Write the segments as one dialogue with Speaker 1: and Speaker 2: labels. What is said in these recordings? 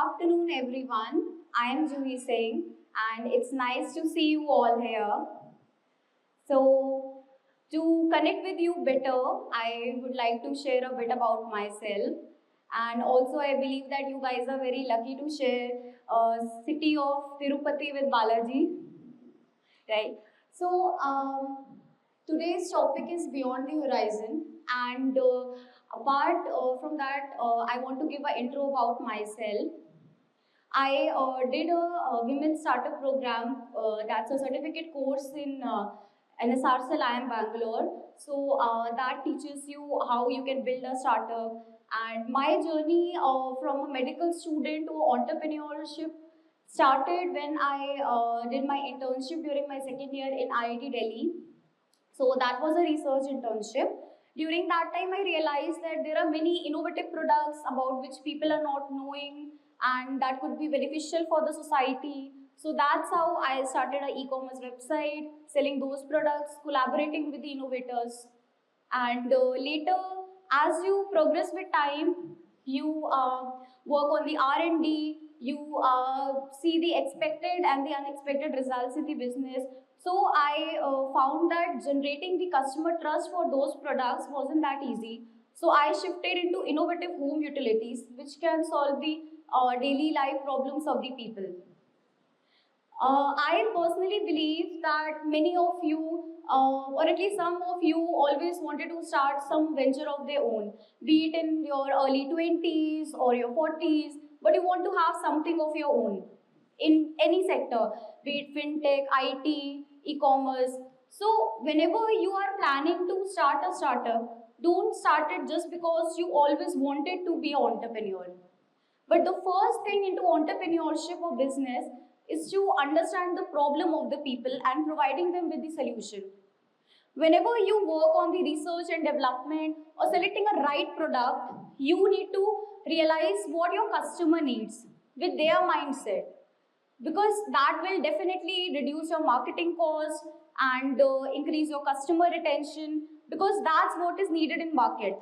Speaker 1: afternoon, everyone. I am Juhi Singh, and it's nice to see you all here. So, to connect with you better, I would like to share a bit about myself. And also, I believe that you guys are very lucky to share city of Tirupati with Balaji, right? So, today's topic is Beyond the Horizon, and apart from that, I want to give an intro about myself. I did a women's startup program. That's a certificate course in NSRCL IIM Bangalore. So that teaches you how you can build a startup. And my journey from a medical student to entrepreneurship started when I did my internship during my second year in IIT Delhi. So that was a research internship. During that time, I realized that there are many innovative products about which people are not knowing and that could be beneficial for the society. So that's how I started an e-commerce website, selling those products, collaborating with the innovators. And later, as you progress with time, you work on the R&D, you see the expected and the unexpected results in the business. So I found that generating the customer trust for those products wasn't that easy. So I shifted into innovative home utilities, which can solve the daily life problems of the people. I personally believe that many of you, or at least some of you, always wanted to start some venture of their own, be it in your early 20s or your 40s, but you want to have something of your own in any sector, be it fintech, IT, e-commerce. So whenever you are planning to start a startup, don't start it just because you always wanted to be an entrepreneur. But the first thing into entrepreneurship or business is to understand the problem of the people and providing them with the solution. Whenever you work on the research and development or selecting a right product, you need to realize what your customer needs with their mindset, because that will definitely reduce your marketing cost and increase your customer retention, because that's what is needed in market.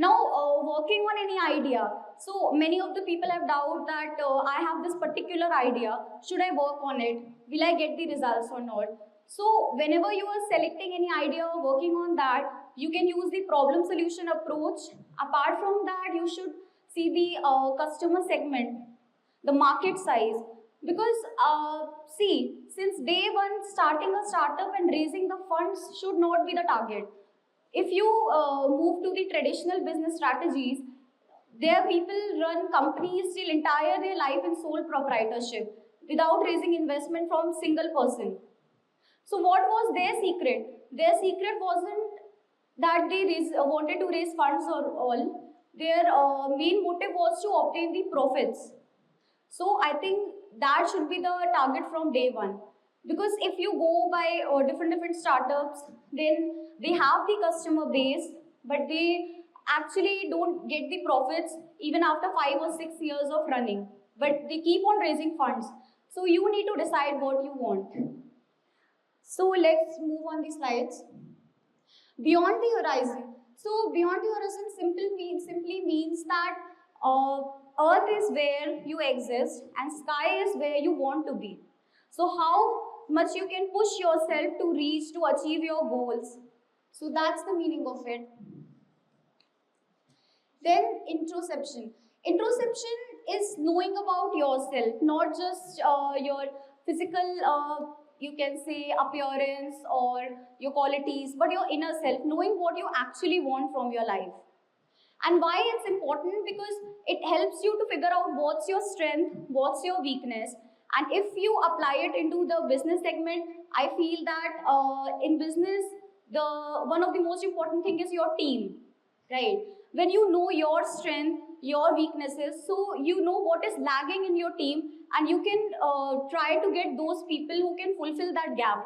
Speaker 1: Now, working on any idea. So many of the people have doubt that I have this particular idea. Should I work on it? Will I get the results or not? So whenever you are selecting any idea or working on that, you can use the problem solution approach. Apart from that, you should see the customer segment, the market size. Because see, since day one, starting a startup and raising the funds should not be the target. If you move to the traditional business strategies, there people run companies till entire their life in sole proprietorship without raising investment from single person. So what was their secret? Their secret wasn't that they wanted to raise funds or all. Their main motive was to obtain the profits. So I think that should be the target from day one. Because if you go by different startups, then they have the customer base, but they actually don't get the profits even after 5 or 6 years of running. But they keep on raising funds. So you need to decide what you want. So let's move on the slides. Beyond the horizon. So beyond the horizon simply means that earth is where you exist and sky is where you want to be. So how much you can push yourself to reach to achieve your goals. So that's the meaning of it. Then introspection. Introspection is knowing about yourself, not just your physical, you can say, appearance or your qualities, but your inner self, knowing what you actually want from your life. And why it's important? Because it helps you to figure out what's your strength, what's your weakness. And if you apply it into the business segment, I feel that in business, one of the most important thing is your team, right? When you know your strength, your weaknesses, so you know what is lagging in your team, and you can try to get those people who can fulfill that gap,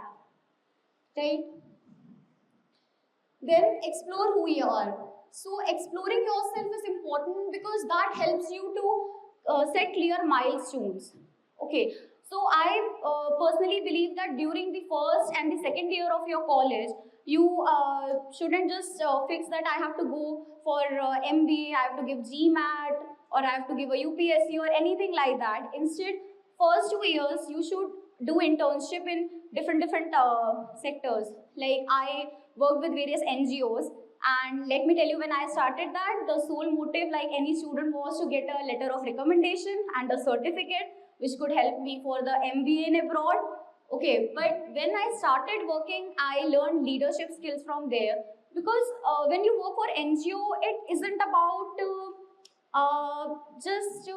Speaker 1: right? Then explore who you are. So exploring yourself is important because that helps you to set clear milestones. Okay, so I personally believe that during the first and the second year of your college, you shouldn't just fix that I have to go for MBA, I have to give GMAT, or I have to give a UPSC or anything like that. Instead, first 2 years you should do internship in different sectors. Like I worked with various NGOs, and let me tell you, when I started that, the sole motive, like any student, was to get a letter of recommendation and a certificate which could help me for the MBA in abroad. Okay, but when I started working, I learned leadership skills from there, because when you work for NGO, it isn't about just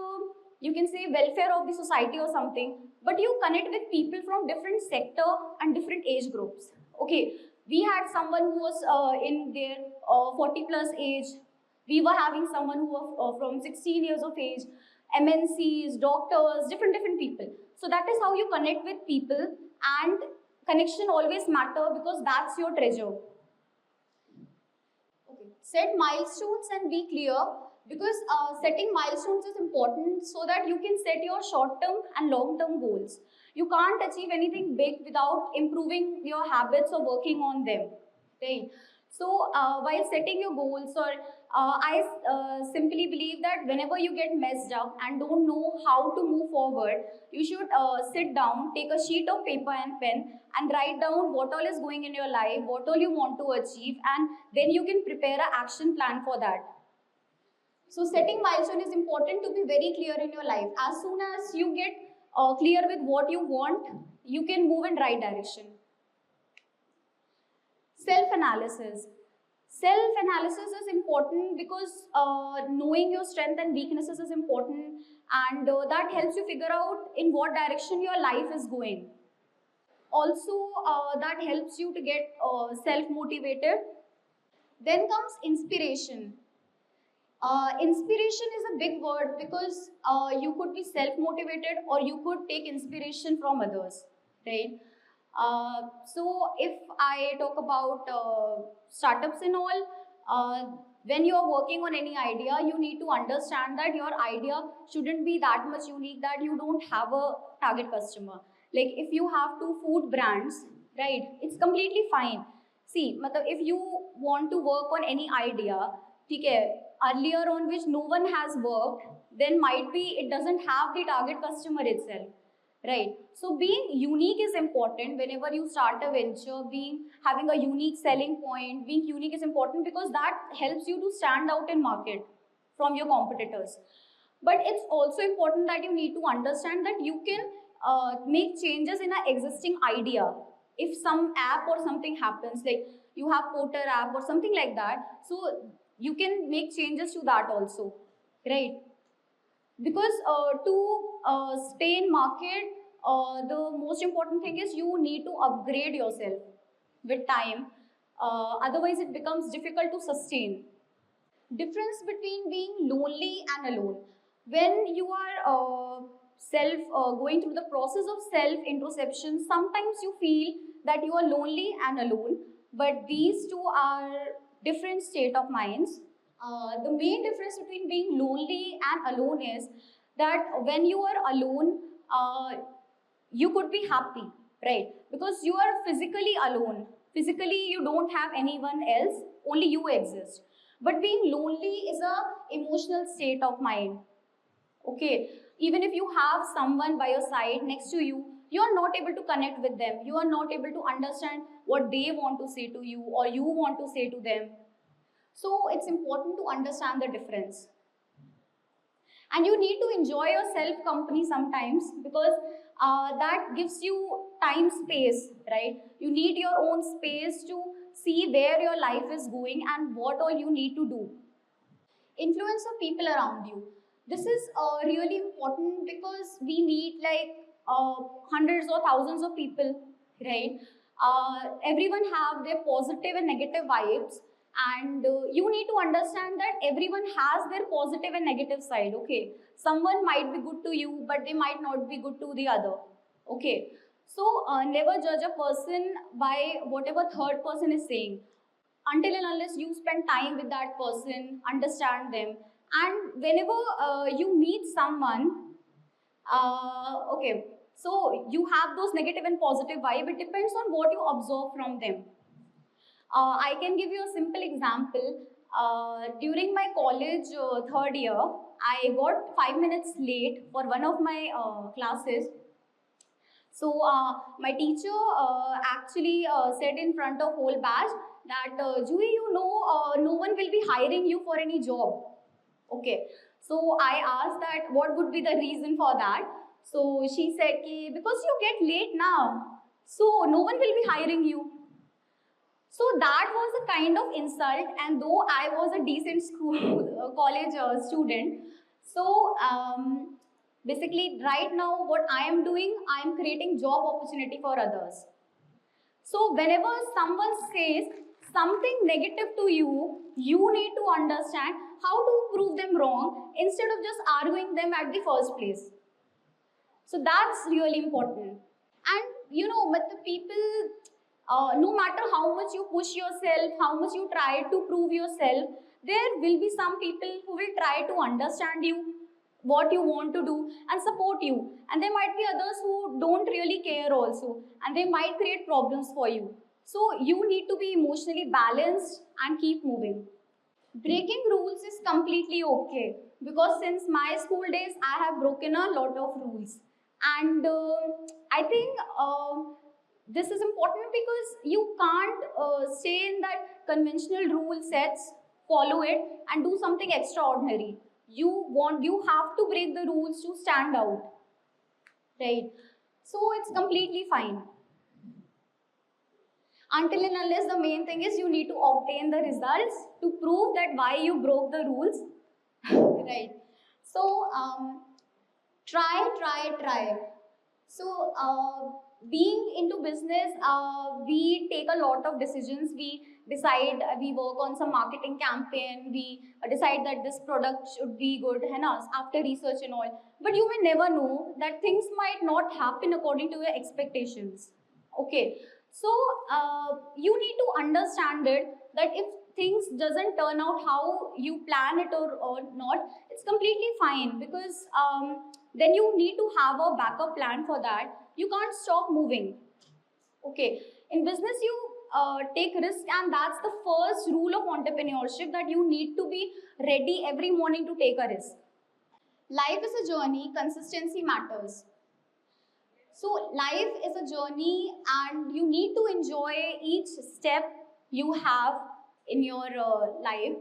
Speaker 1: you can say welfare of the society or something, but you connect with people from different sector and different age groups. Okay, we had someone who was in their 40 plus age. We were having someone who was from 16 years of age, MNCs, doctors, different people. So that is how you connect with people, and connection always matter, because that's your treasure. Okay. Set milestones and be clear, because setting milestones is important so that you can set your short-term and long-term goals. You can't achieve anything big without improving your habits or working on them, right? So while setting your goals, or I simply believe that whenever you get messed up and don't know how to move forward, you should sit down, take a sheet of paper and pen, and write down what all is going in your life, what all you want to achieve, and then you can prepare an action plan for that. So setting milestone is important to be very clear in your life. As soon as you get clear with what you want, you can move in right direction. Self-analysis. Self-analysis is important because knowing your strength and weaknesses is important, and that helps you figure out in what direction your life is going. Also, that helps you to get self-motivated. Then comes inspiration. Inspiration is a big word, because you could be self-motivated or you could take inspiration from others, right? So if I talk about startups and all, when you are working on any idea, you need to understand that your idea shouldn't be that much unique that you don't have a target customer. Like if you have two food brands, right, it's completely fine. See, if you want to work on any idea, okay, earlier on which no one has worked, then might be it doesn't have the target customer itself. Right. So being unique is important whenever you start a venture. Being having a unique selling point, being unique is important, because that helps you to stand out in market from your competitors. But it's also important that you need to understand that you can make changes in an existing idea. If some app or something happens, like you have Porter app or something like that, so you can make changes to that also, right? Because to stay in market, the most important thing is you need to upgrade yourself with time. Otherwise it becomes difficult to sustain. Difference between being lonely and alone. When you are self going through the process of self introspection, sometimes you feel that you are lonely and alone, but these two are different state of minds. The main difference between being lonely and alone is that when you are alone, you could be happy, right? Because you are physically alone. Physically, you don't have anyone else, only you exist. But being lonely is a emotional state of mind. Okay, even if you have someone by your side next to you, you are not able to connect with them. You are not able to understand what they want to say to you or you want to say to them. So it's important to understand the difference. And you need to enjoy your self company sometimes, because that gives you time space, right? You need your own space to see where your life is going and what all you need to do. Influence of people around you. This is really important, because we need like hundreds or thousands of people, right? Everyone have their positive and negative vibes, and you need to understand that everyone has their positive and negative side. Okay, someone might be good to you, but they might not be good to the other. Okay, so never judge a person by whatever third person is saying, until and unless you spend time with that person, understand them. And whenever you meet someone, okay, so you have those negative and positive vibe. It depends on what you observe from them. I can give you a simple example. During my college third year, I got 5 minutes late for one of my classes. So my teacher actually said in front of whole batch that Juhi, no one will be hiring you for any job. Okay. So I asked that what would be the reason for that. So she said, Ki, because you get late now, so no one will be hiring you. So that was a kind of insult, and though I was a decent school college student, so basically right now what I am doing, I am creating job opportunity for others. So whenever someone says something negative to you, you need to understand how to prove them wrong instead of just arguing them at the first place. So that's really important. And but the people, no matter how much you push yourself, how much you try to prove yourself, there will be some people who will try to understand you, what you want to do, and support you. And there might be others who don't really care also, and they might create problems for you. So you need to be emotionally balanced and keep moving. Breaking rules is completely okay, because since my school days I have broken a lot of rules, and I think this is important because you can't stay in that conventional rule sets, follow it, and do something extraordinary. You have to break the rules to stand out, right? So it's completely fine. Until and unless the main thing is you need to obtain the results to prove that why you broke the rules. Right. So try. So being into business, we take a lot of decisions. We decide, we work on some marketing campaign, we decide that this product should be good, after research and all. But you may never know that things might not happen according to your expectations. Okay. So you need to understand it, that if things doesn't turn out how you plan it or not, it's completely fine, because then you need to have a backup plan for that. You can't stop moving. Okay. In business, you take risk, and that's the first rule of entrepreneurship, that you need to be ready every morning to take a risk. Life is a journey, consistency matters. So life is a journey, and you need to enjoy each step you have in your life,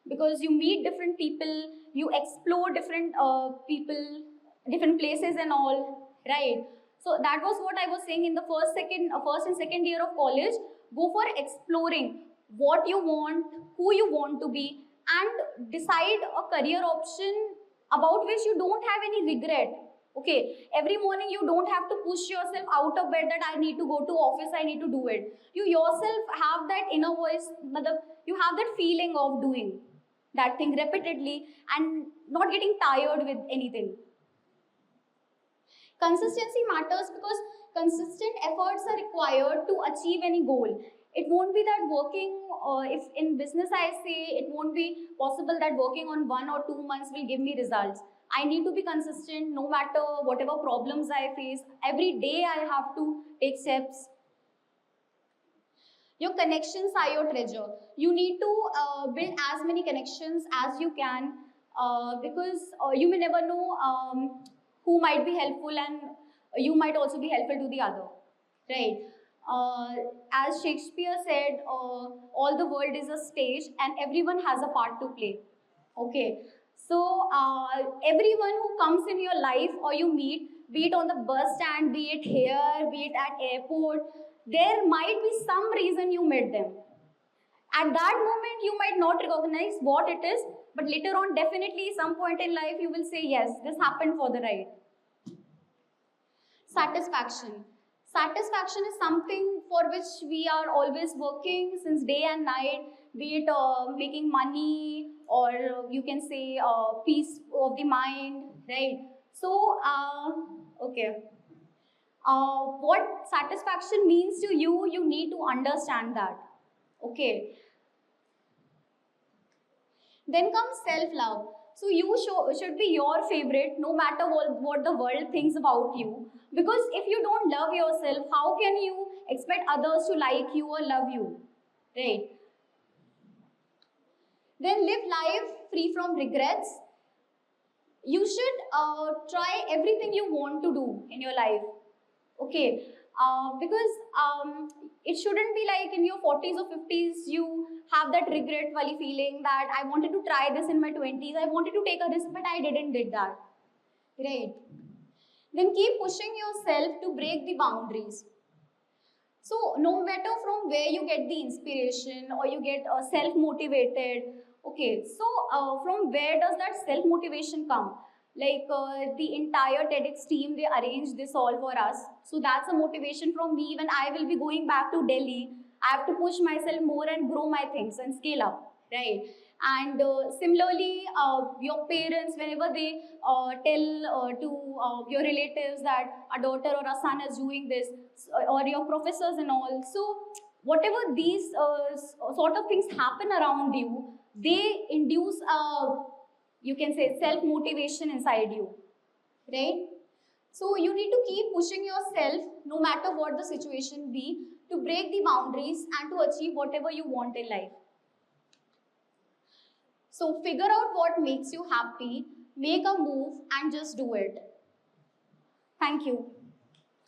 Speaker 1: because you meet different people, you explore different people, different places and all, right? So that was what I was saying in the first and second year of college. Go for exploring what you want, who you want to be, and decide a career option about which you don't have any regret. Okay, every morning you don't have to push yourself out of bed that I need to go to office, I need to do it. You yourself have that inner voice, you have that feeling of doing that thing repeatedly and not getting tired with anything. Consistency matters because consistent efforts are required to achieve any goal. It won't be that working, if in business I say, it won't be possible that working on 1 or 2 months will give me results. I need to be consistent no matter whatever problems I face. Every day I have to take steps. Your connections are your treasure. You need to build as many connections as you can, because you may never know who might be helpful, and you might also be helpful to the other, right? As Shakespeare said, all the world is a stage and everyone has a part to play. Okay, so everyone who comes in your life or you meet, be it on the bus stand, be it here, be it at airport, there might be some reason you met them. At that moment, you might not recognize what it is, but later on, definitely some point in life, you will say, yes, this happened for the right. Satisfaction. Satisfaction is something for which we are always working since day and night, be it making money, or you can say peace of the mind, right? So, okay. What satisfaction means to you, you need to understand that. Okay. Then comes self-love. So you should be your favorite no matter what the world thinks about you. Because if you don't love yourself, how can you expect others to like you or love you? Right? Then live life free from regrets. You should try everything you want to do in your life. Okay, because it shouldn't be like in your 40s or 50s you have that regret valley feeling that I wanted to try this in my 20s, I wanted to take a risk, but I didn't did that. Right. Then keep pushing yourself to break the boundaries. So no matter from where you get the inspiration or you get self-motivated, okay, so from where does that self-motivation come? Like the entire TEDx team, they arranged this all for us. So that's a motivation from me. When I will be going back to Delhi, I have to push myself more and grow my things and scale up, right? And similarly, your parents, whenever they tell to your relatives that a daughter or a son is doing this, or your professors and all, so whatever these sort of things happen around you, they induce you can say self motivation inside you, right? So you need to keep pushing yourself no matter what the situation be, to break the boundaries and to achieve whatever you want in life. So figure out what makes you happy, make a move and just do it. Thank you.